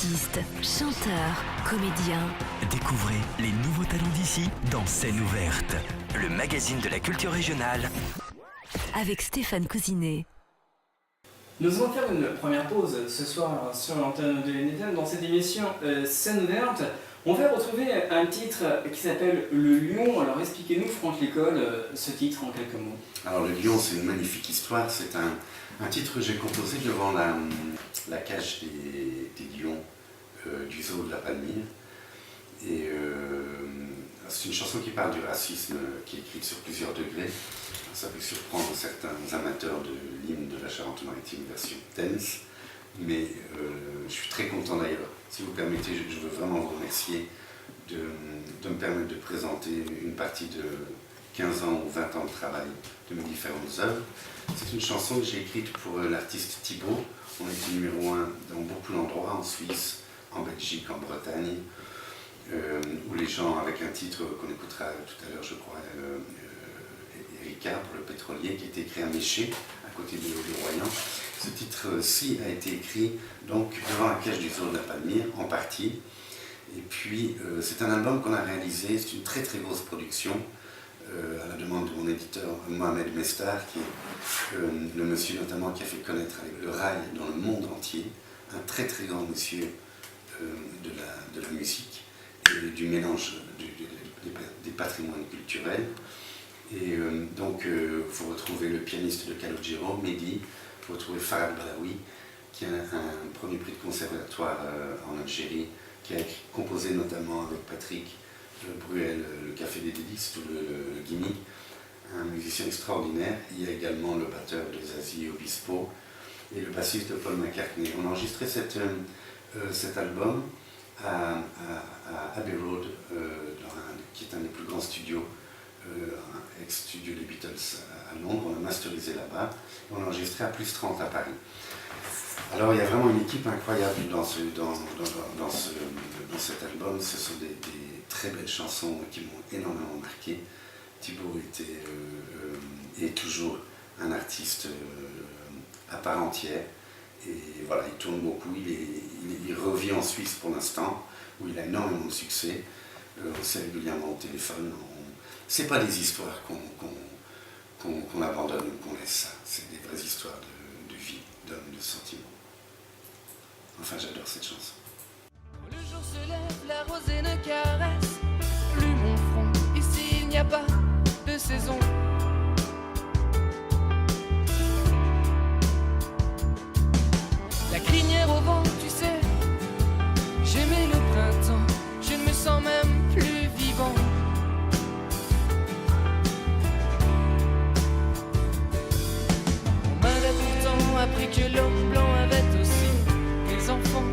Artistes, chanteurs, comédiens. Découvrez les nouveaux talents d'ici dans Scène ouverte, le magazine de la culture régionale. Avec Stéphane Cousinet. Nous allons faire une première pause ce soir sur l'antenne de l'NFM dans cette émission Scène ouverte. On va retrouver un titre qui s'appelle Le Lion. Alors expliquez-nous, Franck Lécole, ce titre en quelques mots. Alors Le Lion, c'est une magnifique histoire. C'est un titre que j'ai composé devant la cage des lions du zoo de la Palmyre. Et c'est une chanson qui parle du racisme, qui est écrite sur plusieurs degrés. Ça peut surprendre certains amateurs de l'hymne de la Charente-Maritime version dance. Mais je suis très content d'ailleurs. Si vous permettez, je veux vraiment vous remercier de me permettre de présenter une partie de 15 ans ou 20 ans de travail de mes différentes œuvres. C'est une chanson que j'ai écrite pour l'artiste Thibaut. On a été numéro 1 dans beaucoup d'endroits, en Suisse, en Belgique, en Bretagne, où les gens, avec un titre qu'on écoutera tout à l'heure, je crois, Erika pour le pétrolier, qui a été écrit à Méché, à côté de Royan. Ce titre-ci a été écrit donc devant la cage du zoo de la Palmyre, en partie. Et puis, c'est un album qu'on a réalisé, c'est une très très grosse production, à la demande de mon éditeur Mohamed Mestar, qui est le monsieur notamment qui a fait connaître le rail dans le monde entier, un très très grand monsieur de la musique et du mélange des patrimoines culturels. Et donc, vous retrouvez le pianiste de Calogero, Mehdi, vous retrouvez Farad Balaoui, qui a un premier prix de conservatoire en Algérie, qui a composé notamment avec Patrick Bruel le Café des Délices, ou le Gimmick, un musicien extraordinaire. Il y a également le batteur de Zazie Obispo et le bassiste de Paul McCartney. On a enregistré cet album à Abbey Road, qui est un des plus grands studios, ex-studio des Beatles à Londres. On a masterisé là-bas et on a enregistré à plus 30 à Paris. Alors il y a vraiment une équipe incroyable dans cet album. Ce sont des très belles chansons qui m'ont énormément marqué. Thibaut est toujours un artiste à part entière. Et voilà, il tourne beaucoup, il revit en Suisse pour l'instant, où il a énormément de succès. On s'est régulièrement au téléphone. C'est pas des histoires qu'on abandonne ou qu'on laisse ça. C'est des vraies histoires de vie, d'hommes, de sentiments. Enfin, j'adore cette chanson. Le jour se lève, la rosée ne caresse plus mon front. Ici, il n'y a pas de saison. La crinière au vent, tu sais, j'aimais le printemps. Je ne me sens même plus vivant. On m'avait pourtant appris que l'homme blanc avait aussi des enfants.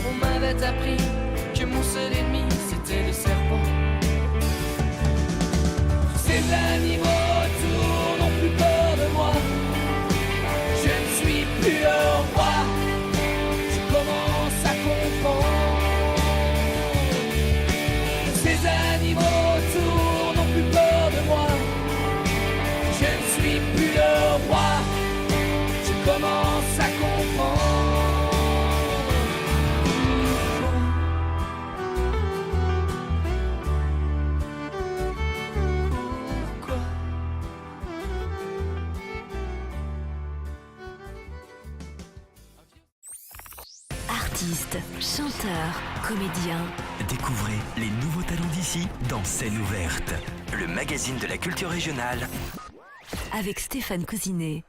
On m'avait appris que mon seul ennemi c'était le serpent. Ces animaux autour n'ont plus peur de moi. Je ne suis plus le roi. Je commence à comprendre. Ces animaux autour n'ont plus peur de moi. Je ne suis plus le roi. Je commence à comprendre. Artistes, chanteurs, comédiens. Découvrez les nouveaux talents d'ici dans Scène ouverte, le magazine de la culture régionale. Avec Stéphane Cousinet.